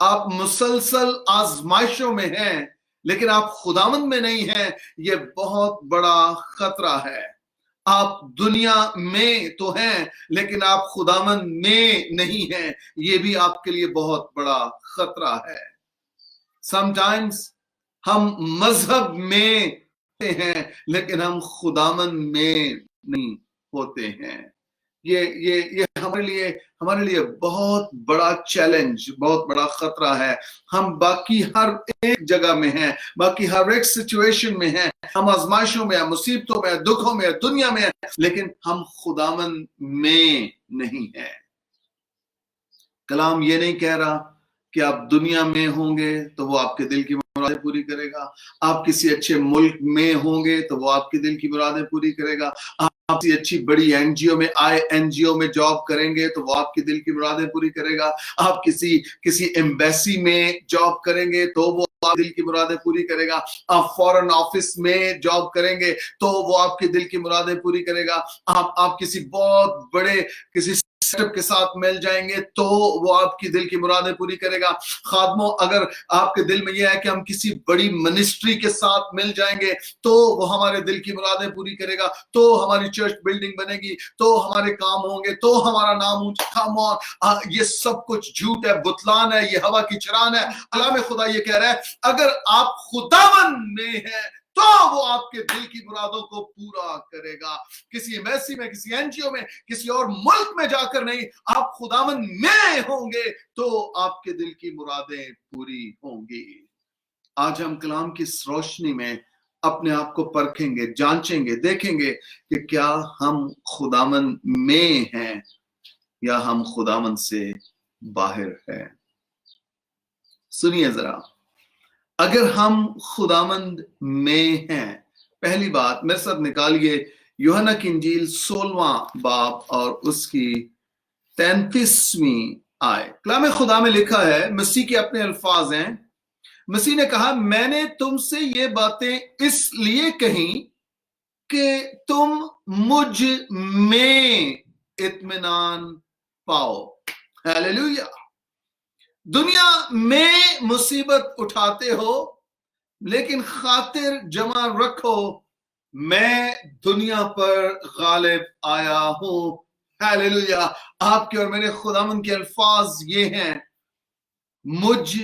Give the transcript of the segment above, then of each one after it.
آپ مسلسل آزمائشوں میں ہیں لیکن آپ خداوند میں نہیں ہیں، یہ بہت بڑا خطرہ ہے۔ آپ دنیا میں تو ہیں لیکن آپ خداوند میں نہیں ہیں، یہ بھی آپ کے لیے بہت بڑا خطرہ ہے۔ sometimes ہم مذہب میں ہوتے ہیں لیکن ہم خداوند میں نہیں ہوتے ہیں۔ یہ ہمارے لیے بہت بڑا چیلنج، بہت بڑا خطرہ ہے۔ ہم باقی ہر ایک جگہ میں ہیں، باقی ہر ایک سچویشن میں ہیں، ہم آزمائشوں میں ہیں، مصیبتوں میں ہیں، دکھوں میں ہیں، دنیا میں ہیں، لیکن ہم خداوند میں نہیں ہیں۔ کلام یہ نہیں کہہ رہا کہ آپ دنیا میں ہوں گے تو وہ آپ کے دل کی مرادیں پوری کرے گا، آپ کسی اچھے ملک میں ہوں گے تو وہ آپ کے دل کی مرادیں پوری کرے گا، آپ کسی اچھی بڑی این جی او میں جاب کریں گے تو وہ آپ کے دل کی مرادیں پوری کرے گا، آپ کسی ایمبیسی میں جاب کریں گے تو وہ آپ دل کی مرادیں پوری کرے گا، آپ فورن آفس میں جاب کریں گے تو وہ آپ کے دل کی مرادیں پوری کرے گا، آپ کسی بہت بڑے کسی سیٹ اپ کے ساتھ مل جائیں گے تو وہ آپ کی دل کی مرادیں پوری کرے گا۔ خادموں، اگر آپ کے دل میں یہ ہے کہ ہم کسی بڑی منسٹری کے ساتھ مل جائیں گے تو وہ ہمارے دل کی مرادیں پوری کرے گا، تو ہماری چرچ بلڈنگ بنے گی، تو ہمارے کام ہوں گے، تو ہمارا نام اونچا۔ یہ سب کچھ جھوٹ ہے، بتلان ہے، یہ ہوا کی چران ہے۔ کلام خدا یہ کہہ رہا ہے اگر آپ خداوند میں ہیں تو وہ آپ کے دل کی مرادوں کو پورا کرے گا۔ کسی ایمبیسی میں، کسی این جی او میں، کسی اور ملک میں جا کر نہیں، آپ خداوند میں ہوں گے تو آپ کے دل کی مرادیں پوری ہوں گی۔ آج ہم کلام کی اس روشنی میں اپنے آپ کو پرکھیں گے، جانچیں گے، دیکھیں گے کہ کیا ہم خداوند میں ہیں یا ہم خداوند سے باہر ہیں۔ سنیے ذرا، اگر ہم خداوند میں ہیں، پہلی بات میرے ساتھ نکالیے یوحنا کی انجیل 16واں باب اور اس کی 33ویں آیت۔ کلام خدا میں لکھا ہے، مسیح کے اپنے الفاظ ہیں، مسیح نے کہا میں نے تم سے یہ باتیں اس لیے کہیں کہ تم مجھ میں اطمینان پاؤ۔ ہیلیلویا۔ دنیا میں مصیبت اٹھاتے ہو لیکن خاطر جمع رکھو میں دنیا پر غالب آیا ہوں۔ ہیلیلویا۔ آپ کے اور میرے خداوند کے الفاظ یہ ہیں، مجھ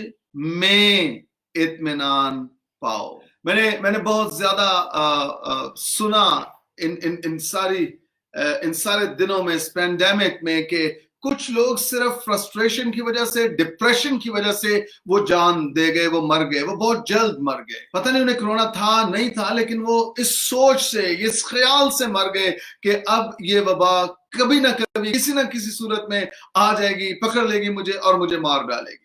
میں اطمینان پاؤ۔ میں نے بہت زیادہ سنا ان سارے دنوں میں، اس پینڈیمک میں، کہ کچھ لوگ صرف فرسٹریشن کی وجہ سے، ڈپریشن کی وجہ سے وہ جان دے گئے، وہ مر گئے، وہ بہت جلد مر گئے۔ پتہ نہیں انہیں کرونا تھا نہیں تھا، لیکن وہ اس سوچ سے، اس خیال سے مر گئے کہ اب یہ وبا کبھی نہ کبھی کسی نہ کسی صورت میں آ جائے گی، پکڑ لے گی مجھے اور مجھے مار ڈالے گی۔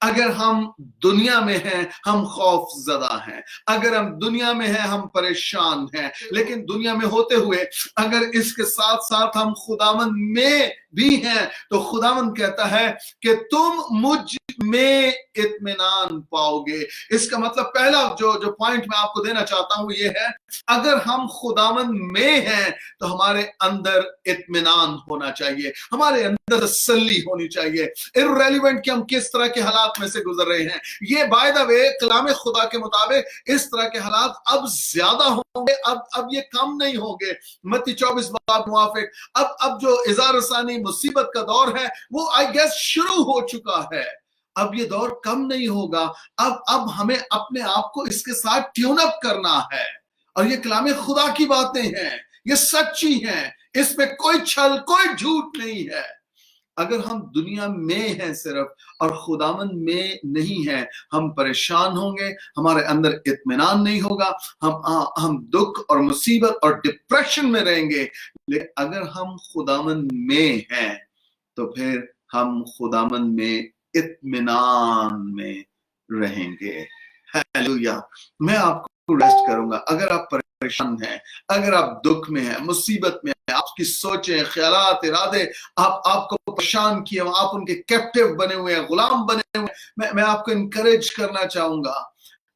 اگر ہم دنیا میں ہیں ہم خوف زدہ ہیں، اگر ہم دنیا میں ہیں ہم پریشان ہیں، لیکن دنیا میں ہوتے ہوئے اگر اس کے ساتھ ساتھ ہم خداوند میں بھی ہیں تو خداوند کہتا ہے کہ تم مجھ میں اطمینان پاؤ گے۔ اس کا مطلب پہلا جو پوائنٹ میں آپ کو دینا چاہتا ہوں یہ ہے، اگر ہم خداوند میں ہیں تو ہمارے اندر اطمینان ہونا چاہیے، ہمارے اندر تسلی ہونی چاہیے، irrelevant کہ ہم کس طرح کے حالات میں سے گزر رہے ہیں۔ یہ بائی دا وے کلام خدا کے مطابق اس طرح کے حالات اب زیادہ ہوں گے، اب یہ کم نہیں ہوں گے۔ متی 24 باب موافق اب جو اظہار ثانی مصیبت کا دور ہے وہ آئی گیس شروع ہو چکا ہے۔ اب یہ دور کم نہیں ہوگا، اب ہمیں اپنے آپ کو اس کے ساتھ ٹیون اپ کرنا ہے، اور یہ کلام خدا کی باتیں ہیں، یہ سچی ہیں، اس میں کوئی چھل کوئی جھوٹ نہیں ہے۔ اگر ہم دنیا میں ہیں صرف اور خداوند میں نہیں ہیں، ہم پریشان ہوں گے، ہمارے اندر اطمینان نہیں ہوگا، ہم دکھ اور مصیبت اور ڈپریشن میں رہیں گے۔ لیکن اگر ہم خداوند میں ہیں تو پھر ہم خداوند میں اطمینان میں رہیں گے۔ ہیلیلویا۔ میں آپ کو ریسٹ کروں گا۔ اگر آپ پریشان ہیں، اگر آپ دکھ میں ہیں، مصیبت میں ہیں، آپ کی سوچیں، خیالات، ارادے آپ کو پریشان کیے، آپ ان کے کیپٹیو بنے ہوئے ہیں، غلام بنے ہوئے ہیں، میں آپ کو انکریج کرنا چاہوں گا،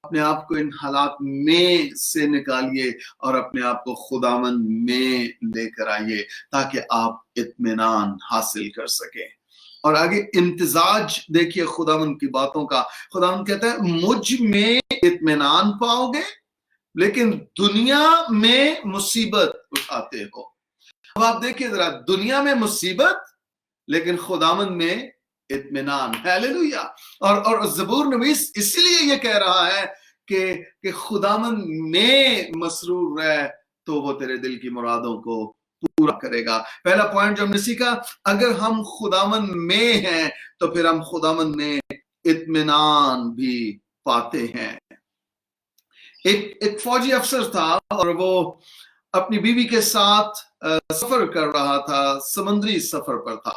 اپنے آپ کو ان حالات میں سے نکالیے اور اپنے آپ کو خداوند میں لے کر آئیے تاکہ آپ اطمینان حاصل کر سکیں۔ اور آگے امتزاج دیکھیے خداوند کی باتوں کا. خداوند کہتا ہے مجھ میں اطمینان پاؤ گے لیکن دنیا میں مصیبت اٹھاتے ہو. اب آپ دیکھیے ذرا, دنیا میں مصیبت لیکن خداوند میں اطمینان. ہیلیلویا. اور زبور نویس اسی لیے یہ کہہ رہا ہے کہ خداوند میں مسرور رہ تو وہ تیرے دل کی مرادوں کو پورا کرے گا. پہلا پوائنٹ جو ہم نے سیکھا, اگر ہم خداوند میں ہیں تو پھر ہم خداوند میں اطمینان بھی پاتے ہیں. ایک فوجی افسر تھا اور وہ اپنی بیوی کے ساتھ سفر کر رہا تھا, سمندری سفر پر تھا.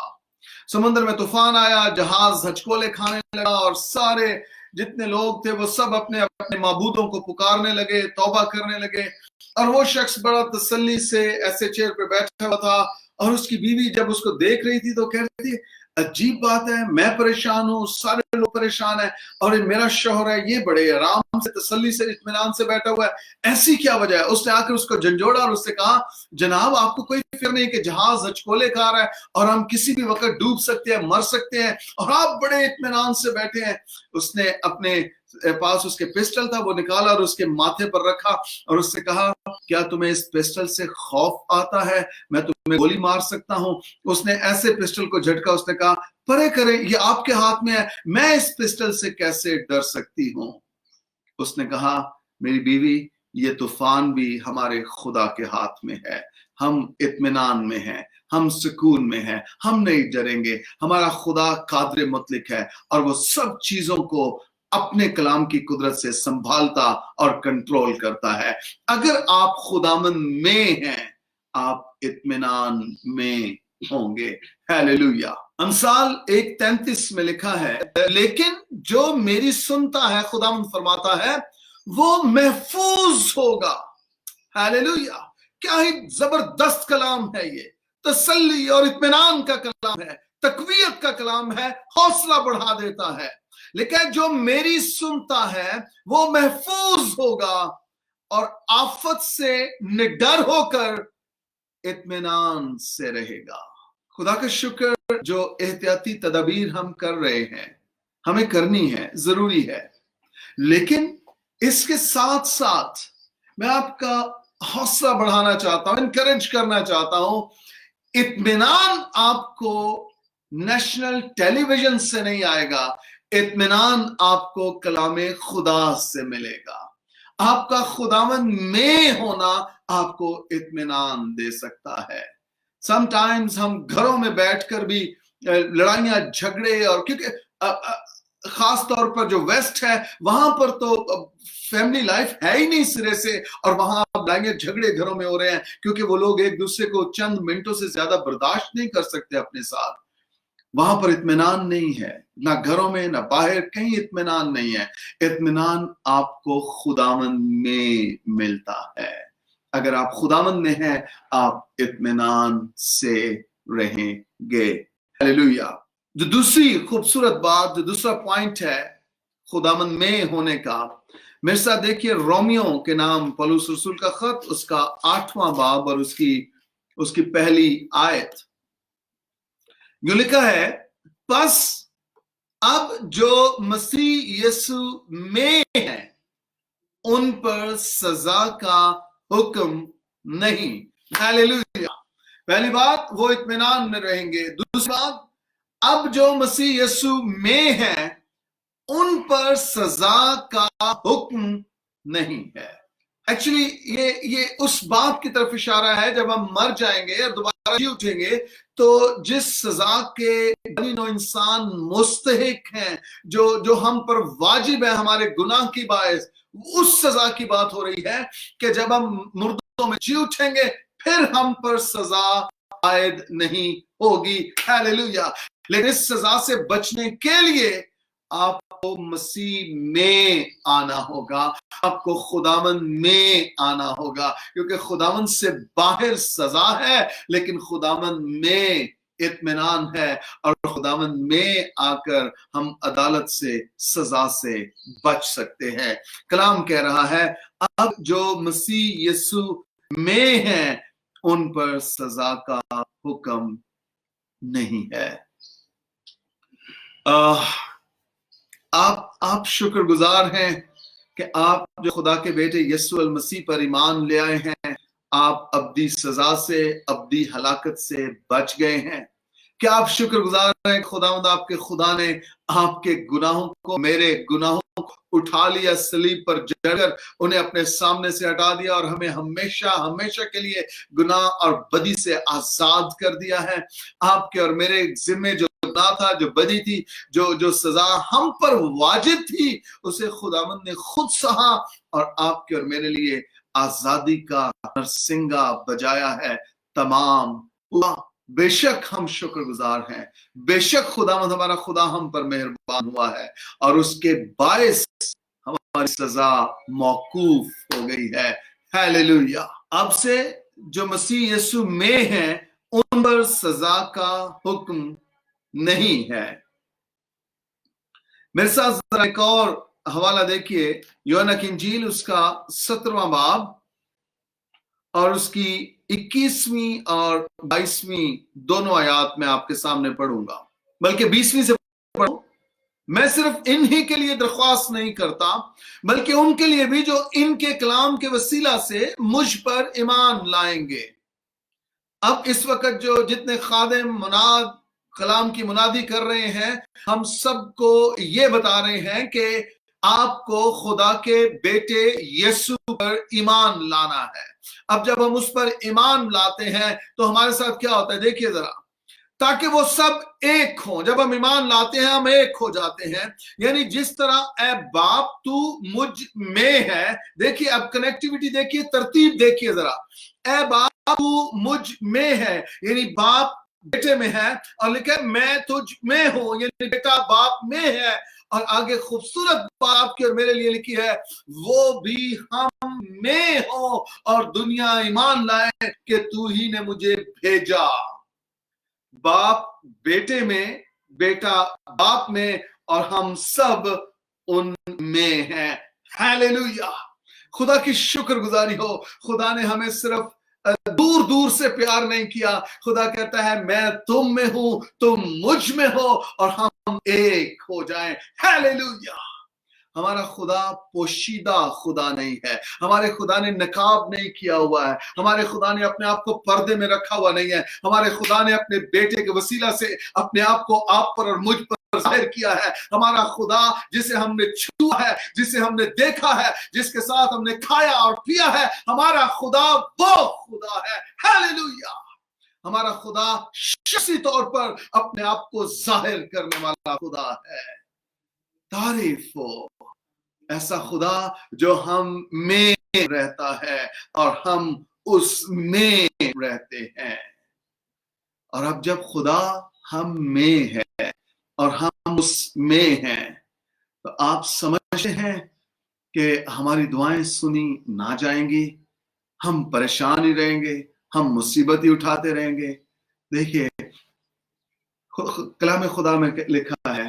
سمندر میں طوفان آیا, جہاز ہچکولے کھانے لگا اور سارے جتنے لوگ تھے وہ سب اپنے اپنے معبودوں کو پکارنے لگے, توبہ کرنے لگے. اور وہ شخص بڑا تسلی سے ایسے چیئر پہ بیٹھا ہوا تھا اور اس کی بیوی جب اس کو دیکھ رہی تھی تو کہہ رہی تھی عجیب بات ہے, میں پریشان ہوں, سارے لوگ پریشان ہیں اور میرا شوہر ہے یہ بڑے آرام سے تسلی سے اطمینان سے بیٹھا ہوا ہے, ایسی کیا وجہ ہے؟ اس نے آ کر اس کو جھنجھوڑا اور اس سے کہا جناب آپ کو کوئی فکر نہیں کہ جہاز ہچکولے کھا رہا ہے اور ہم کسی بھی وقت ڈوب سکتے ہیں, مر سکتے ہیں اور آپ بڑے اطمینان سے بیٹھے ہیں. اس نے اپنے پاس اس کے پسٹل تھا, وہ نکالا اور اس کے ماتھے پر رکھا اور اس سے کہا کیا تمہیں اس پسٹل سے خوف آتا ہے؟ میں تمہیں گولی مار سکتا ہوں. اس نے ایسے پسٹل کو جھٹکا, اس نے کہا پرے کریں, یہ آپ کے ہاتھ میں ہے, میں اس پسٹل سے کیسے ڈر سکتی ہوں. اس نے کہا میری بیوی یہ طوفان بھی ہمارے خدا کے ہاتھ میں ہے, ہم اطمینان میں ہیں, ہم سکون میں ہیں, ہم نہیں ڈریں گے. ہمارا خدا قادر مطلق ہے اور وہ سب چیزوں کو اپنے کلام کی قدرت سے سنبھالتا اور کنٹرول کرتا ہے. اگر آپ خداوند میں ہیں آپ اطمینان میں ہوں گے. ہیلیلویا. امثال 1:33 میں لکھا ہے لیکن جو میری سنتا ہے, خداوند فرماتا ہے, وہ محفوظ ہوگا. ہیلیلویا. کیا ہی زبردست کلام ہے یہ, تسلی اور اطمینان کا کلام ہے, تقویت کا کلام ہے, حوصلہ بڑھا دیتا ہے. لیکن جو میری سنتا ہے وہ محفوظ ہوگا اور آفت سے نڈر ہو کر اطمینان سے رہے گا. خدا کا شکر, جو احتیاطی تدابیر ہم کر رہے ہیں ہمیں کرنی ہے, ضروری ہے, لیکن اس کے ساتھ ساتھ میں آپ کا حوصلہ بڑھانا چاہتا ہوں, انکریج کرنا چاہتا ہوں. اطمینان آپ کو نیشنل ٹیلی ویژن سے نہیں آئے گا, اطمینان آپ کو کلام خدا سے ملے گا. آپ کا خداوند میں ہونا آپ کو اطمینان دے سکتا ہے. سم ٹائمز ہم گھروں میں بیٹھ کر بھی لڑائیاں جھگڑے, اور کیونکہ خاص طور پر جو ویسٹ ہے وہاں پر تو فیملی لائف ہے ہی نہیں سرے سے, اور وہاں لڑائیاں جھگڑے گھروں میں ہو رہے ہیں کیونکہ وہ لوگ ایک دوسرے کو چند منٹوں سے زیادہ برداشت نہیں کر سکتے اپنے ساتھ. وہاں پر اطمینان نہیں ہے, نہ گھروں میں نہ باہر, کہیں اطمینان نہیں ہے. اطمینان آپ کو خداوند میں ملتا ہے. اگر آپ خداوند میں ہیں آپ اطمینان سے رہیں گے. ہیلیلویا. جو دوسری خوبصورت بات, جو دوسرا پوائنٹ ہے خداوند میں ہونے کا, میرے ساتھ دیکھیے رومیو کے نام پولس رسول کا خط, اس کا 8واں باب اور اس کی پہلی آیت. جو لکھا ہے پس اب جو مسیح یسو میں ہیں ان پر سزا کا حکم نہیں. ہیلیلویا. پہلی بات وہ اطمینان میں رہیں گے. دوسری بات اب جو مسیح یسو میں ہیں ان پر سزا کا حکم نہیں ہے. ایکچولی یہ اس بات کی طرف اشارہ ہے جب ہم مر جائیں گے اور دوبارہ جی اٹھیں گے تو جس سزا کے بنی نوع انسان مستحق ہیں, جو ہم پر واجب ہے ہمارے گناہ کی باعث, اس سزا کی بات ہو رہی ہے کہ جب ہم مردوں میں جی اٹھیں گے پھر ہم پر سزا عائد نہیں ہوگی. ہیلیلویا. لیکن اس سزا سے بچنے کے لیے آپ کو مسیح میں آنا ہوگا, آپ کو خداوند میں آنا ہوگا, کیونکہ خداوند سے باہر سزا ہے لیکن خداوند میں اطمینان ہے, اور خداوند میں آ کر ہم عدالت سے, سزا سے بچ سکتے ہیں. کلام کہہ رہا ہے اب جو مسیح یسوع میں ہیں ان پر سزا کا حکم نہیں ہے. آپ شکر گزار ہیں کہ آپ جو خدا کے بیٹے یسوع المسیح پر ایمان لے آئے ہیں، آپ ابدی سزا سے، ابدی ہلاکت سے بچ گئے ہیں۔ کیا آپ شکر گزار ہیں کہ خداوند آپ کے خدا نے آپ کے گناہوں کو، میرے گناہوں کو اٹھا لیا، صلیب پر جڑ کر انہیں اپنے سامنے سے ہٹا دیا اور ہمیں ہمیشہ ہمیشہ کے لیے گناہ اور بدی سے آزاد کر دیا ہے۔ آپ کے اور میرے ذمے جو گناہ تھا، جو بدی تھی، جو سزا ہم پر واجب تھی، اسے خداوند نے خود سہا اور آپ کے اور میرے لیے آزادی کا نرسنگا بجایا ہے، تمام ہوا۔ بے شک ہم شکر گزار ہیں، بے شک خداوند ہمارا خدا ہم پر مہربان ہوا ہے اور اس کے باعث ہماری سزا موقوف ہو گئی ہے۔ ہیلیلویا۔ اب سے جو مسیح یسوع میں ہیں ان پر سزا کا حکم نہیں ہے۔ میرے ساتھ ذرا ایک اور حوالہ دیکھیے، یوحنا کی انجیل اس کا 17واں باب اور اس کی 21ویں اور 22ویں دونوں آیات میں آپ کے سامنے پڑھوں گا، بلکہ 20ویں سے پڑھوں۔ میں صرف انہی کے لیے درخواست نہیں کرتا بلکہ ان کے لیے بھی جو ان کے کلام کے وسیلہ سے مجھ پر ایمان لائیں گے۔ اب اس وقت جو جتنے خادم مناد کلام کی منادی کر رہے ہیں، ہم سب کو یہ بتا رہے ہیں کہ آپ کو خدا کے بیٹے یسوع پر ایمان لانا ہے۔ اب جب ہم اس پر ایمان لاتے ہیں تو ہمارے ساتھ کیا ہوتا ہے، دیکھیے ذرا، تاکہ وہ سب ایک ہوں۔ جب ہم ایمان لاتے ہیں ہم ایک ہو جاتے ہیں، یعنی جس طرح اے باپ تو مجھ میں ہے، دیکھیے اب کنیکٹیوٹی دیکھیے، ترتیب دیکھیے ذرا، اے باپ تو مجھ میں ہے، یعنی باپ بیٹے میں ہے، اور لکھے میں تجھ میں ہوں، یعنی بیٹا باپ میں ہے، اور آگے خوبصورت بات آپ کی اور میرے لیے لکھی ہے، وہ بھی ہم میں ہو اور دنیا ایمان لائے کہ تو ہی نے مجھے بھیجا۔ باپ بیٹے میں، بیٹا باپ میں، اور ہم سب ان میں ہیں۔ ہیلیلویا۔ خدا کی شکر گزاری ہو، خدا نے ہمیں صرف دور دور سے پیار نہیں کیا، خدا کہتا ہے میں تم میں ہوں، تم مجھ میں ہو اور ہم ایک ہو جائیں۔ ہیلیلویا۔ ہمارا خدا پوشیدہ خدا نہیں ہے، ہمارے خدا نے نقاب نہیں کیا ہوا ہے، ہمارے خدا نے اپنے آپ کو پردے میں رکھا ہوا نہیں ہے، ہمارے خدا نے اپنے بیٹے کے وسیلہ سے اپنے آپ کو آپ پر اور مجھ پر ظاہر کیا ہے۔ ہمارا خدا جسے ہم نے چھوا ہے، جسے ہم نے دیکھا ہے، جس کے ساتھ ہم نے کھایا اور پیا ہے، ہمارا خدا وہ خدا ہے۔ ہیلیلویا۔ ہمارا خدا شخصی طور پر اپنے آپ کو ظاہر کرنے والا خدا ہے۔ تعریف ہو ایسا خدا جو ہم میں رہتا ہے اور ہم اس میں رہتے ہیں۔ اور اب جب خدا ہم میں ہے اور ہم اس میں ہیں تو آپ سمجھتے ہیں کہ ہماری دعائیں سنی نہ جائیں گی، ہم پریشان ہی رہیں گے، ہم مصیبت ہی اٹھاتے رہیں گے۔ دیکھیے کلام خدا میں لکھا ہے،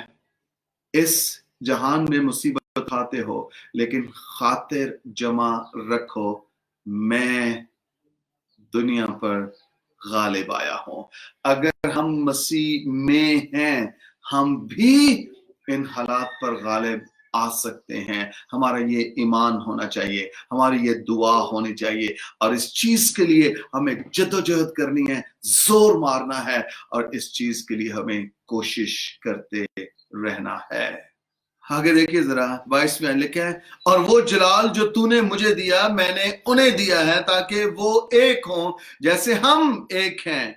اس جہان میں مصیبت اٹھاتے ہو لیکن خاطر جمع رکھو میں دنیا پر غالب آیا ہوں۔ اگر ہم مسیح میں ہیں ہم بھی ان حالات پر غالب آ سکتے ہیں۔ ہمارا یہ ایمان ہونا چاہیے، ہماری یہ دعا ہونی چاہیے، اور اس چیز کے لیے ہمیں جدوجہد کرنی ہے، زور مارنا ہے، اور اس چیز کے لیے ہمیں کوشش کرتے رہنا ہے۔ آگے دیکھیے ذرا 22 میں لکھا ہے، اور وہ جلال جو تو نے مجھے دیا میں نے انہیں دیا ہے تاکہ وہ ایک ہوں جیسے ہم ایک ہیں۔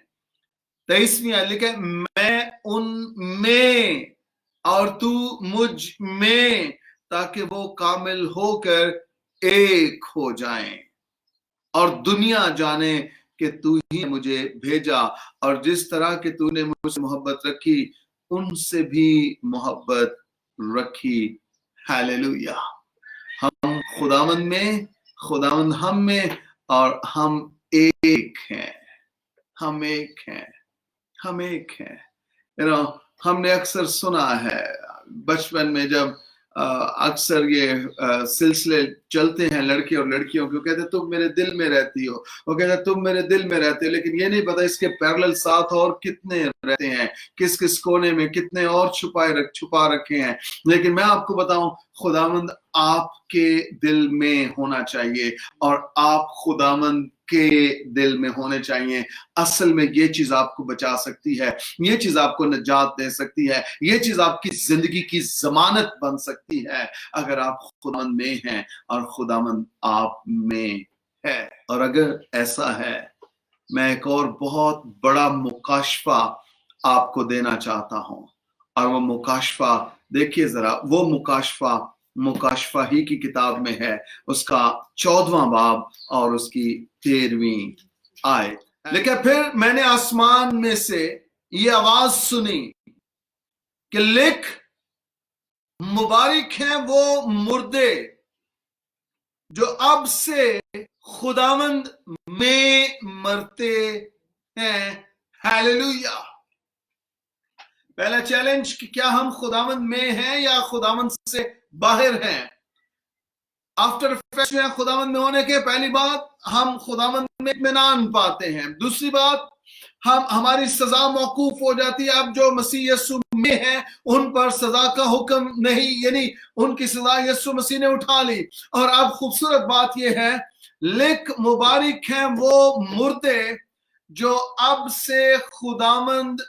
23 میں لکھا ہے، میں ان میں اور تو مجھ میں تاکہ وہ کامل ہو کر ایک ہو جائیں اور دنیا جانے کہ تو ہی مجھے بھیجا، اور جس طرح کہ تو نے مجھ سے محبت رکھی ان سے بھی محبت رکھی۔ ہیلیلویا۔ ہم خداوند میں، خداوند ہم میں، اور ہم ایک ہیں، ہم ایک ہیں، ہم ایک ہیں۔ ہم نے اکثر سنا ہے بچپن میں جب اکثر یہ سلسلے چلتے ہیں لڑکے اور لڑکیوں کے، کہتے ہیں تم میرے دل میں رہتی ہو، وہ کہتے ہیں تم میرے دل میں رہتے ہو، لیکن یہ نہیں پتا اس کے پیرلل ساتھ اور کتنے رہتے ہیں، کس کس کونے میں کتنے اور چھپا رکھے ہیں۔ لیکن میں آپ کو بتاؤں، خداوند آپ کے دل میں ہونا چاہیے اور آپ خداوند کے دل میں ہونے چاہیے۔ اصل میں یہ چیز آپ کو بچا سکتی ہے، یہ چیز آپ کو نجات دے سکتی ہے، یہ چیز آپ کی زندگی کی ضمانت بن سکتی ہے اگر آپ خداوند میں ہیں اور خداوند آپ میں ہے۔ اور اگر ایسا ہے، میں ایک اور بہت بڑا مکاشفہ آپ کو دینا چاہتا ہوں، اور وہ مکاشفہ دیکھیے ذرا، وہ مکاشفہ ہی کی کتاب میں ہے، اس کا 14واں باب اور اس کی 13ویں آیت۔ لیکن پھر میں نے آسمان میں سے یہ آواز سنی کہ لکھ، مبارک ہیں وہ مردے جو اب سے خداوند میں مرتے ہیں۔ ہیلیلویا۔ پہلا چیلنج کہ کیا ہم خداوند میں ہیں یا خداوند سے باہر ہیں؟ آفٹر افیکٹ میں خداوند میں ہونے کے پہلی بات، ہم خداوند میں اطمینان پاتے ہیں۔ دوسری بات، ہماری سزا موقوف ہو جاتی ہے۔ اب جو مسیح یسوع میں ہیں ان پر سزا کا حکم نہیں، یعنی ان کی سزا یسوع مسیح نے اٹھا لی۔ اور اب خوبصورت بات یہ ہے، لکھ، مبارک ہیں وہ مردے جو اب سے خداوند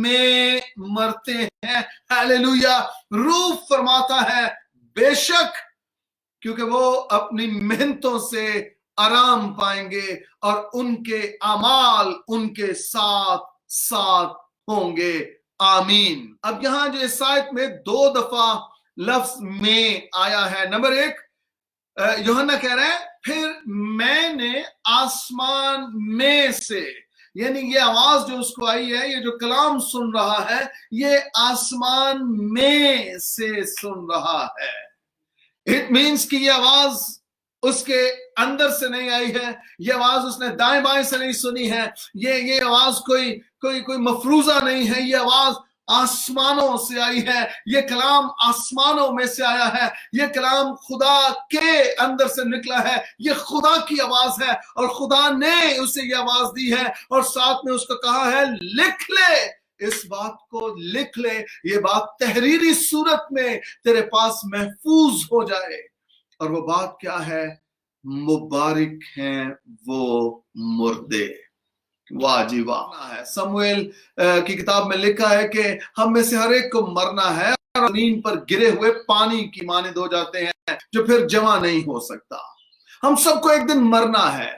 میں مرتے ہیں۔ ہیلیلویا۔ روح فرماتا ہے بے شک، کیونکہ وہ اپنی محنتوں سے آرام پائیں گے اور ان کے اعمال ان کے ساتھ ساتھ ہوں گے۔ آمین۔ اب یہاں جو اس آیت میں 2 دفعہ لفظ میں آیا ہے، نمبر 1 یوحنا کہہ رہے ہیں پھر میں نے آسمان میں سے، یعنی یہ آواز جو اس کو آئی ہے، یہ جو کلام سن رہا ہے، یہ آسمان میں سے سن رہا ہے۔ اٹ مینس کہ یہ آواز اس کے اندر سے نہیں آئی ہے، یہ آواز اس نے دائیں بائیں سے نہیں سنی ہے، یہ آواز کوئی مفروضہ نہیں ہے، یہ آواز آسمانوں سے آئی ہے، یہ کلام آسمانوں میں سے آیا ہے، یہ کلام خدا کے اندر سے نکلا ہے، یہ خدا کی آواز ہے اور خدا نے اسے یہ آواز دی ہے اور ساتھ میں اس کو کہا ہے لکھ لے، اس بات کو لکھ لے، یہ بات تحریری صورت میں تیرے پاس محفوظ ہو جائے۔ اور وہ بات کیا ہے؟ مبارک ہیں وہ مردے۔ واہ جی واہ۔ سمویل کی کتاب میں لکھا ہے کہ ہم میں سے ہر ایک کو مرنا ہے اور زمین پر گرے ہوئے پانی کی مانند ہو جاتے ہیں جو پھر جمع نہیں ہو سکتا۔ ہم سب کو ایک دن مرنا ہے۔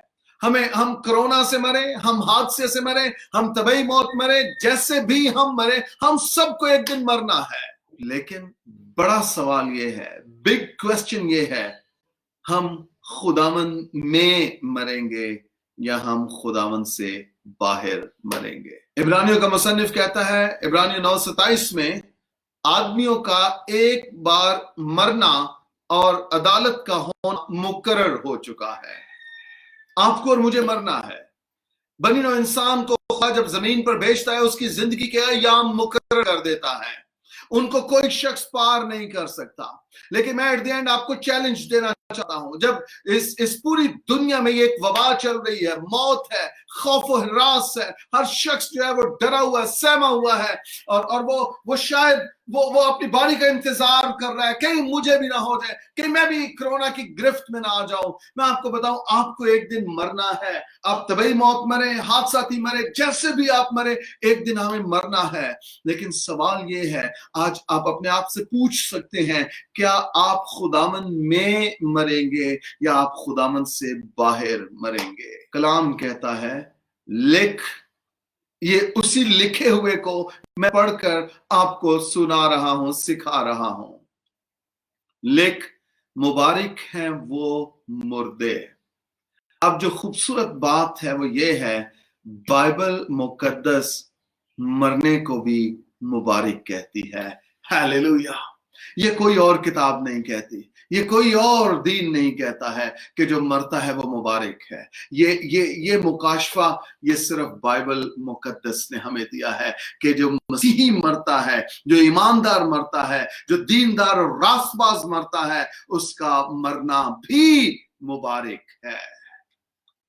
ہم کرونا سے مرے، ہم حادثے سے مرے، ہم طبعی موت مرے، جیسے بھی ہم مرے، ہم سب کو ایک دن مرنا ہے۔ لیکن بڑا سوال یہ ہے، بگ کوسچن یہ ہے، ہم خداوند میں مریں گے یا ہم خداوند سے باہر مریں گے؟ عبرانیوں کا مصنف کہتا ہے عبرانیوں 9:27 میں، آدمیوں کا ایک بار مرنا اور عدالت کا ہونا مقرر ہو چکا ہے۔ آپ کو اور مجھے مرنا ہے۔ بنی نوع انسان کو خدا جب زمین پر بھیجتا ہے، اس کی زندگی کے ایام مقرر کر دیتا ہے، ان کو کوئی شخص پار نہیں کر سکتا۔ لیکن میں ایٹ دی اینڈ آپ کو چیلنج دینا چاہتا ہوں، جب اس پوری دنیا میں یہ ایک وبا چل رہی ہے، موت ہے، خوف و ہراس ہے، ہر شخص جو ہے وہ ڈرا ہوا ہے، سہما ہوا ہے، اور وہ شاید وہ اپنی باری کا انتظار کر رہا ہے، کہیں مجھے بھی نہ ہو جائے، کہ میں بھی کرونا کی گرفت میں نہ آ جاؤں۔ میں آپ کو بتاؤں، آپ کو ایک دن مرنا ہے۔ آپ طبعی موت مرے، حادثاتی مرے، جیسے بھی آپ مرے، ایک دن ہمیں مرنا ہے۔ لیکن سوال یہ ہے، آج آپ اپنے آپ سے پوچھ سکتے ہیں، کیا آپ خداوند میں مریں گے یا آپ خداوند سے باہر مریں گے؟ کلام کہتا ہے لکھ، یہ اسی لکھے ہوئے کو میں پڑھ کر آپ کو سنا رہا ہوں، سکھا رہا ہوں۔ لکھ، مبارک ہیں وہ مردے۔ اب جو خوبصورت بات ہے وہ یہ ہے، بائبل مقدس مرنے کو بھی مبارک کہتی ہے۔ ہیلیلویا۔ یہ کوئی اور کتاب نہیں کہتی۔ یہ کوئی اور دین نہیں کہتا ہے کہ جو مرتا ہے وہ مبارک ہے. یہ مکاشفہ یہ صرف بائبل مقدس نے ہمیں دیا ہے کہ جو مسیحی مرتا ہے، جو ایماندار مرتا ہے، جو دیندار اور راست باز مرتا ہے، اس کا مرنا بھی مبارک ہے.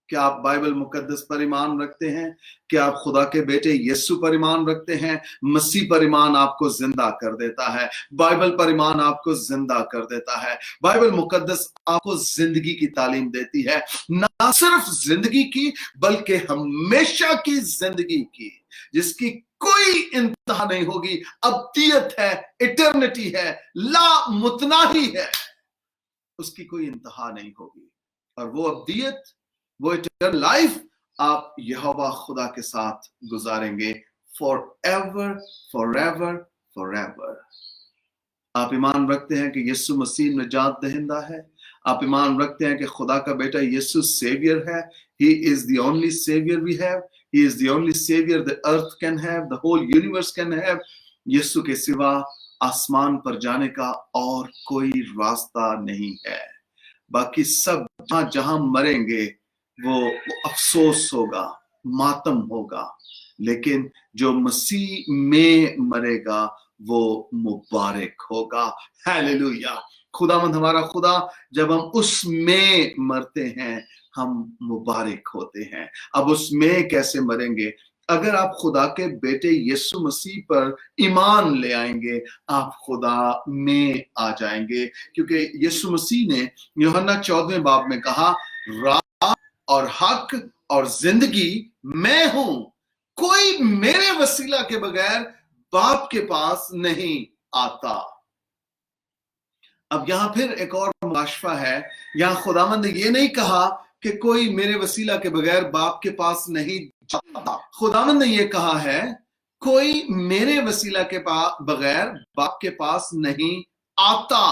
کیا آپ بائبل مقدس پر ایمان رکھتے ہیں؟ کیا آپ خدا کے بیٹے یسوع پر ایمان رکھتے ہیں؟ مسیح پر ایمان آپ کو زندہ کر دیتا ہے. بائبل پر ایمان آپ کو زندہ کر دیتا ہے. بائبل مقدس آپ کو زندگی کی تعلیم دیتی ہے، نہ صرف زندگی کی بلکہ ہمیشہ کی زندگی کی، جس کی کوئی انتہا نہیں ہوگی. ابدیت ہے، ایٹرنٹی ہے، لا متناہی ہے، اس کی کوئی انتہا نہیں ہوگی. اور وہ ابدیت، وہ ایٹرنل لائف آپ یہوہ خدا کے ساتھ گزاریں گے for ever for ever for ever. آپ ایمان رکھتے ہیں کہ یسوع مسیح نجات دہندہ ہے؟ آپ ایمان رکھتے ہیں کہ خدا کا بیٹا یسوع سیویئر ہے؟ He is the only savior we have. He is the only savior the earth can have, the whole universe can have. یسوع کے سوا آسمان پر جانے کا اور کوئی راستہ نہیں ہے. باقی سب جہاں مریں گے وہ افسوس ہوگا، ماتم ہوگا، لیکن جو مسیح میں مرے گا وہ مبارک ہوگا. ہیلیلویا. خداوند ہمارا خدا، جب ہم اس میں مرتے ہیں ہم مبارک ہوتے ہیں. اب اس میں کیسے مریں گے؟ اگر آپ خدا کے بیٹے یسوع مسیح پر ایمان لے آئیں گے آپ خدا میں آ جائیں گے، کیونکہ یسوع مسیح نے یوحنا 14 باب میں کہا راہ اور حق اور زندگی میں ہوں، کوئی میرے وسیلہ کے بغیر باپ کے پاس نہیں آتا. اب یہاں پھر ایک اور مکاشفہ ہے. یہاں خداوند نے یہ نہیں کہا کہ کوئی میرے وسیلہ کے بغیر باپ کے پاس نہیں جاتا. خداوند نے یہ کہا ہے کوئی میرے وسیلہ کے بغیر باپ کے پاس نہیں آتا.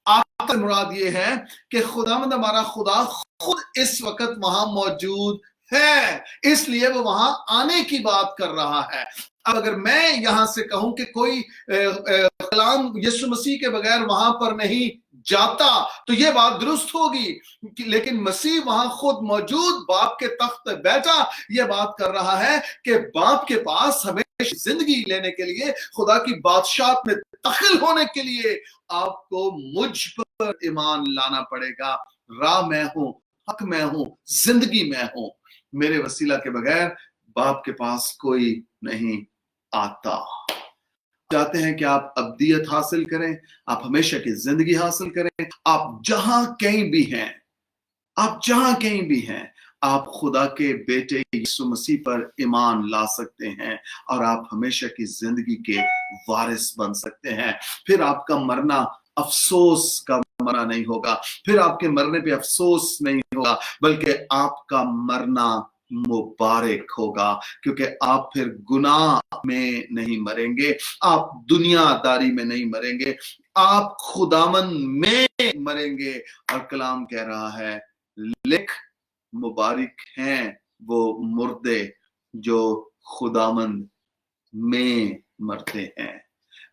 آتا مراد یہ ہے کہ خداوند ہمارا خدا خود اس وقت وہاں موجود ہے، اس لیے وہ وہاں آنے کی بات کر رہا ہے. اب اگر میں یہاں سے کہوں کہ کوئی کلام یسوع مسیح کے بغیر وہاں پر نہیں جاتا تو یہ بات درست ہوگی، لیکن مسیح وہاں خود موجود باپ کے تخت پہ بیٹھا یہ بات کر رہا ہے کہ باپ کے پاس ہمیشہ زندگی لینے کے لیے، خدا کی بادشاہت میں داخل ہونے کے لیے آپ کو مجھ پر ایمان لانا پڑے گا. راہ میں ہوں، حق میں ہوں، زندگی میں ہوں. میرے وسیلہ کے بغیر باپ کے پاس کوئی نہیں آتا. چاہتے ہیں کہ آپ ابدیت حاصل کریں، آپ ہمیشہ کی زندگی حاصل کریں، آپ جہاں کہیں بھی ہیں، آپ جہاں کہیں بھی ہیں آپ خدا کے بیٹے یسوع مسیح پر ایمان لا سکتے ہیں اور آپ ہمیشہ کی زندگی کے وارث بن سکتے ہیں. پھر آپ کا مرنا افسوس کا مرنا نہیں ہوگا، پھر آپ کے مرنے پہ افسوس نہیں ہوگا، بلکہ آپ کا مرنا مبارک ہوگا، کیونکہ آپ پھر گناہ میں نہیں مریں گے، آپ دنیا داری میں نہیں مریں گے، آپ خداوند میں مریں گے. اور کلام کہہ رہا ہے لکھ مبارک ہیں وہ مردے جو خداوند میں مرتے ہیں.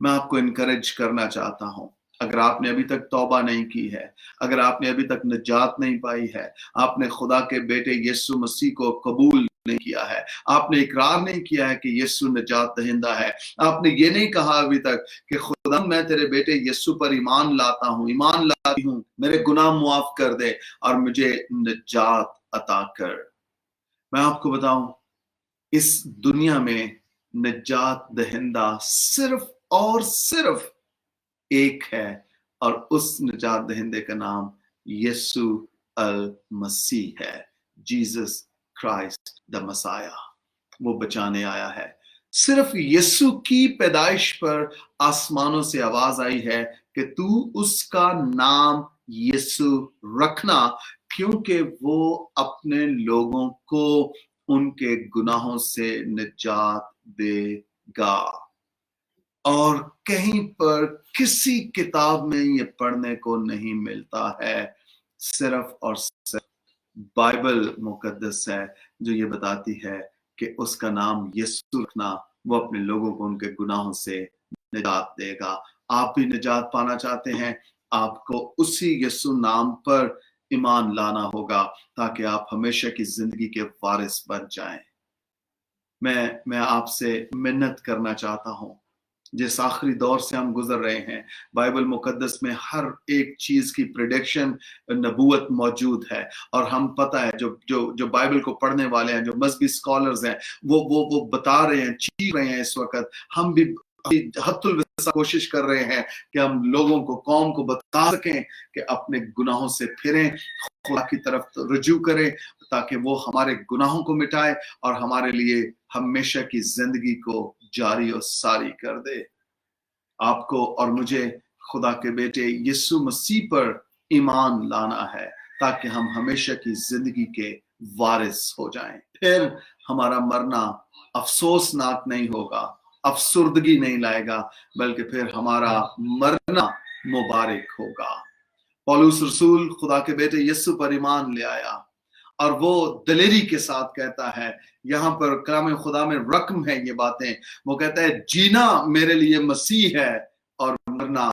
میں آپ کو انکریج کرنا چاہتا ہوں، اگر آپ نے ابھی تک توبہ نہیں کی ہے، اگر آپ نے ابھی تک نجات نہیں پائی ہے، آپ نے خدا کے بیٹے یسوع مسیح کو قبول نہیں کیا ہے، آپ نے اقرار نہیں کیا ہے کہ یسوع نجات دہندہ ہے، آپ نے یہ نہیں کہا ابھی تک کہ خدا میں تیرے بیٹے یسوع پر ایمان لاتا ہوں، ایمان لاتی ہوں، میرے گناہ معاف کر دے اور مجھے نجات عطا کر. میں آپ کو بتاؤں اس دنیا میں نجات دہندہ صرف اور صرف ایک ہے، اور اس نجات دہندے کا نام یسوع المسیح ہے. جیزس کرائسٹ دا مسیح، وہ بچانے آیا ہے. صرف یسوع کی پیدائش پر آسمانوں سے آواز آئی ہے کہ تو اس کا نام یسوع رکھنا، کیونکہ وہ اپنے لوگوں کو ان کے گناہوں سے نجات دے گا. اور کہیں پر کسی کتاب میں یہ پڑھنے کو نہیں ملتا ہے، صرف اور صرف بائبل مقدس ہے جو یہ بتاتی ہے کہ اس کا نام یسوع رکھنا وہ اپنے لوگوں کو ان کے گناہوں سے نجات دے گا. آپ بھی نجات پانا چاہتے ہیں، آپ کو اسی یسوع نام پر ایمان لانا ہوگا تاکہ آپ ہمیشہ کی زندگی کے وارث بن جائیں۔ میں آپ سے منت کرنا چاہتا ہوں، جس آخری دور سے ہم گزر رہے ہیں، بائبل مقدس میں ہر ایک چیز کی پریڈکشن، نبوت موجود ہے، اور ہم پتہ ہے جو بائبل کو پڑھنے والے ہیں، جو مذہبی اسکالرز ہیں، وہ بتا رہے ہیں، چیخ رہے ہیں اس وقت۔ ہم بھی حد الوسع کوشش کر رہے ہیں کہ ہم لوگوں کو، قوم کو بتا سکیں کہ اپنے گناہوں سے پھریں، خدا کی طرف رجوع کریں، تاکہ وہ ہمارے گناہوں کو مٹائے اور ہمارے لیے ہمیشہ کی زندگی کو جاری اور ساری کر دے۔ آپ کو اور مجھے خدا کے بیٹے یسوع مسیح پر ایمان لانا ہے تاکہ ہم ہمیشہ کی زندگی کے وارث ہو جائیں۔ پھر ہمارا مرنا افسوسناک نہیں ہوگا، افسردگی نہیں لائے گا، بلکہ پھر ہمارا مرنا مبارک ہوگا۔ پولس رسول خدا کے بیٹے یسوع پر ایمان لے آیا، اور وہ دلیری کے ساتھ کہتا ہے، یہاں پر کلام خدا میں رقم ہے یہ باتیں، وہ کہتا ہے جینا میرے لیے مسیح ہے اور مرنا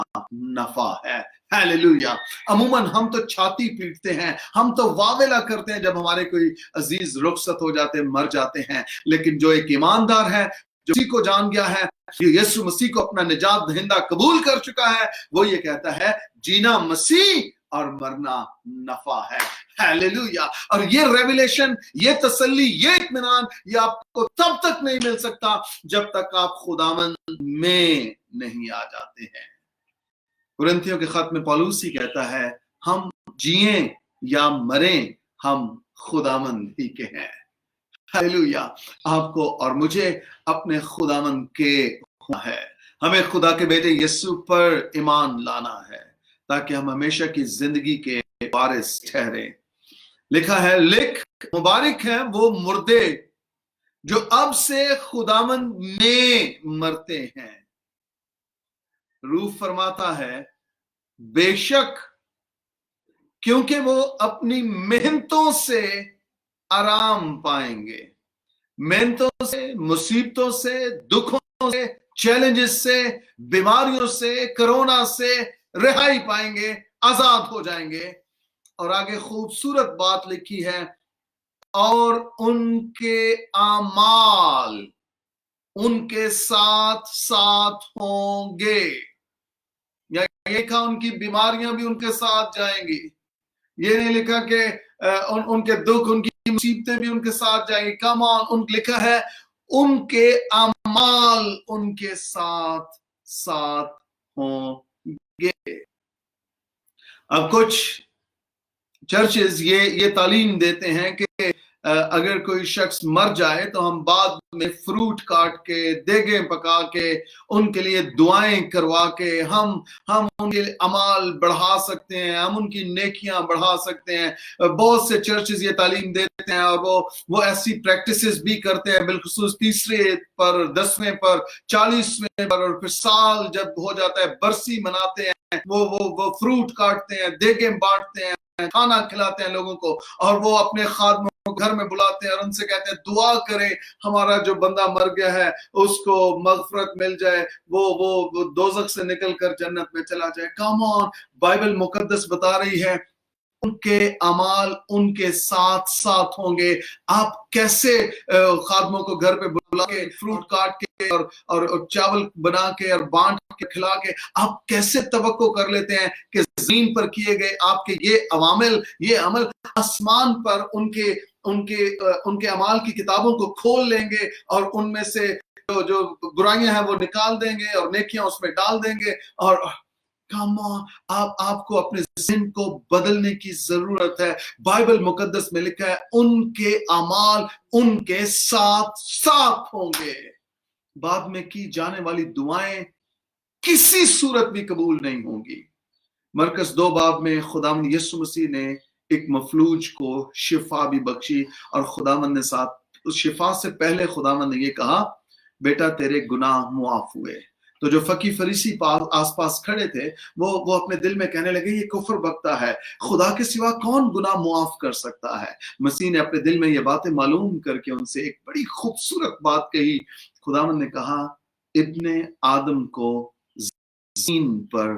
نفع ہے۔ ہیلیلویا۔ عموماً ہم تو چھاتی پیٹتے ہیں، ہم تو واویلا کرتے ہیں جب ہمارے کوئی عزیز رخصت ہو جاتے ہیں، مر جاتے ہیں، لیکن جو ایک ایماندار ہے، جو مسیح کو جان گیا ہے، یسوع مسیح کو اپنا نجات دہندہ قبول کر چکا ہے، وہ یہ کہتا ہے جینا مسیح اور مرنا نفع ہے۔ ہیلیلویا۔ اور یہ ریویلیشن، یہ تسلی، یہ اطمینان، یہ آپ کو تب تک نہیں مل سکتا جب تک آپ خداوند میں نہیں آ جاتے ہیں۔ قرنتھیوں کے خط میں پولس ہی کہتا ہے، ہم جئیں یا مریں ہم خداوند ہی کے ہیں۔ ہیلیلویا۔ آپ کو اور مجھے اپنے خداوند کے ہے، ہمیں خدا کے بیٹے یسوع پر ایمان لانا ہے تاکہ ہم ہمیشہ کی زندگی کے وارث ٹھہریں۔ لکھا ہے، مبارک ہیں وہ مردے جو اب سے خداوند میں مرتے ہیں۔ روح فرماتا ہے، بے شک، کیونکہ وہ اپنی محنتوں سے آرام پائیں گے، محنتوں سے، مصیبتوں سے، دکھوں سے، چیلنجز سے، بیماریوں سے، کرونا سے رہائی پائیں گے، آزاد ہو جائیں گے۔ اور آگے خوبصورت بات لکھی ہے، اور ان کے اعمال ان کے ساتھ ساتھ ہوں گے۔ یا یہ کہا ان کی بیماریاں بھی ان کے ساتھ جائیں گی، یہ نہیں لکھا کہ ان کے دکھ، ان کی مصیبتیں بھی ان کے ساتھ جائیں گی۔ کم آن، لکھا ہے ان کے اعمال ان کے ساتھ ساتھ ہوں گے۔ اب کچھ چرچز یہ تعلیم دیتے ہیں کہ اگر کوئی شخص مر جائے تو ہم بعد میں فروٹ کاٹ کے، دیگیں پکا کے، ان کے لیے دعائیں کروا کے ہم ان کے اعمال بڑھا سکتے ہیں، ہم ان کی نیکیاں بڑھا سکتے ہیں۔ بہت سے چرچز یہ تعلیم دیتے ہیں، اور وہ ایسی پریکٹسز بھی کرتے ہیں، بالخصوص 3 پر، 10 پر، 40 پر، اور پھر سال جب ہو جاتا ہے برسی مناتے ہیں، وہ فروٹ کاٹتے ہیں، دیگیں بانٹتے ہیں، کھانا کھلاتے ہیں لوگوں کو، اور وہ اپنے خادموں کو گھر میں بلاتے ہیں اور ان سے کہتے ہیں دعا کریں ہمارا جو بندہ مر گیا ہے اس کو مغفرت مل جائے، وہ دوزخ سے نکل کر جنت میں چلا جائے۔ کام آن، بائبل مقدس بتا رہی ہے ان کے اعمال ان کے ساتھ ساتھ ہوں گے۔ آپ کیسے خادموں کو گھر پہ بلا کے، فروٹ کاٹ کے اور چاول بنا کے اور بانٹ کے کھلا کے، آپ کیسے توقع کر لیتے ہیں کہ زمین پر کیے گئے آپ کے یہ عوامل، یہ عمل آسمان پر ان کے اعمال کی کتابوں کو کھول لیں گے، اور ان میں سے جو برائیاں ہیں وہ نکال دیں گے اور نیکیاں اس میں ڈال دیں گے۔ اور آپ کو اپنے ذہن کو بدلنے کی ضرورت ہے۔ بائبل مقدس میں لکھا ہے ان کے اعمال ان کے ساتھ ساتھ ہوں گے۔ بعد میں کی جانے والی دعائیں کسی صورت بھی قبول نہیں ہوں گی۔ مرکز 2 باب میں خداوند یسوع مسیح نے ایک مفلوج کو شفا بھی بخشی، اور خداوند نے ساتھ اس شفا سے پہلے خداوند نے یہ کہا، بیٹا تیرے گناہ معاف ہوئے۔ تو جو فقی فریسی آس پاس کھڑے تھے وہ اپنے دل میں کہنے لگے یہ کفر بکتا ہے، خدا کے سوا کون گناہ معاف کر سکتا ہے؟ مسیح نے اپنے دل میں یہ باتیں معلوم کر کے ان سے ایک بڑی خوبصورت بات کہی۔ خداوند نے کہا ابن آدم کو زمین پر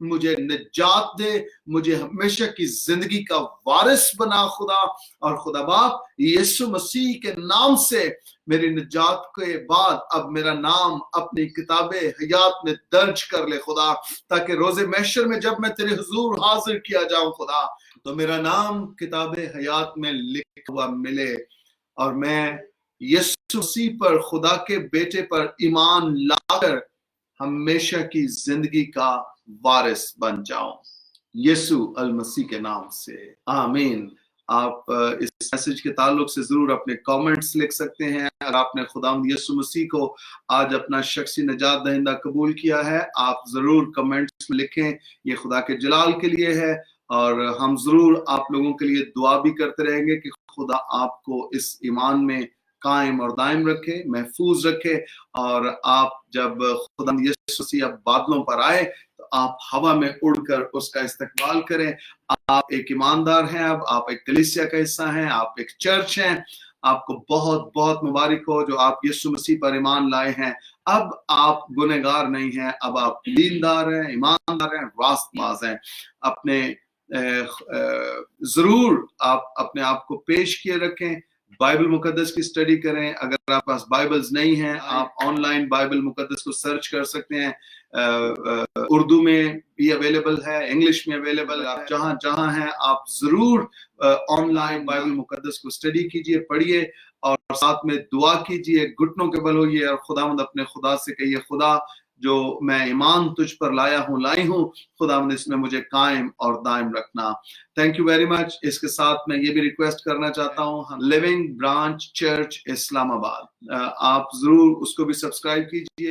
مجھے نجات دے، مجھے ہمیشہ کی زندگی کا وارث بنا خدا، اور خدا باپ یسوع مسیح کے نام سے میری نجات کے بعد اب میرا نام اپنی کتاب حیات میں درج کر لے خدا، تاکہ روز محشر میں جب میں تیرے حضور حاضر کیا جاؤں خدا تو میرا نام کتاب حیات میں لکھا ہوا ملے، اور میں یسوع مسیح پر، خدا کے بیٹے پر ایمان لا کر ہمیشہ کی زندگی کا وارث بن جاؤں، یسوع المسیح کے نام سے آمین۔ آپ اس میسج کے تعلق سے ضرور اپنے کامنٹس لکھ سکتے ہیں۔ اگر آپ نے خداوند یسوع مسیح کو آج اپنا شخصی نجات دہندہ قبول کیا ہے، آپ ضرور کمنٹس میں لکھیں، یہ خدا کے جلال کے لیے ہے، اور ہم ضرور آپ لوگوں کے لیے دعا بھی کرتے رہیں گے کہ خدا آپ کو اس ایمان میں قائم اور دائم رکھے، محفوظ رکھے، اور آپ جب خدا یسوع مسیح اب بادلوں پر آئے تو آپ ہوا میں اڑ کر اس کا استقبال کریں۔ آپ ایک ایماندار ہیں، اب آپ ایک کلیسیا کا حصہ ہیں، آپ ایک چرچ ہیں۔ آپ کو بہت بہت مبارک ہو جو آپ یسوع مسیح پر ایمان لائے ہیں۔ اب آپ گنہگار نہیں ہیں، اب آپ دیندار ہیں، ایماندار ہیں، راست باز ہیں۔ اپنے ضرور آپ اپنے آپ کو پیش کیے رکھیں، بائبل مقدس کی اسٹڈی کریں۔ اگر آپ پاس بائبلز نہیں ہیں، آپ آن لائن بائبل مقدس کو سرچ کر سکتے ہیں، اردو میں بھی اویلیبل ہے، انگلش میں اویلیبل ہے۔ آپ جہاں جہاں ہیں آپ ضرور آن لائن بائبل مقدس کو اسٹڈی کیجئے، پڑھیے، اور ساتھ میں دعا کیجئے، گھٹنوں کے بل ہوئیے، اور خداوند اپنے خدا سے کہیے، خدا جو میں ایمان تجھ پر لایا ہوں، لائی ہوں، خداوند اس میں مجھے قائم اور دائم رکھنا۔ Thank you very much. اس کے ساتھ میں یہ بھی ریکویسٹ کرنا چاہتا ہوں، لیونگ برانچ چرچ اسلام آباد، آپ ضرور اس کو بھی سبسکرائب کیجئے۔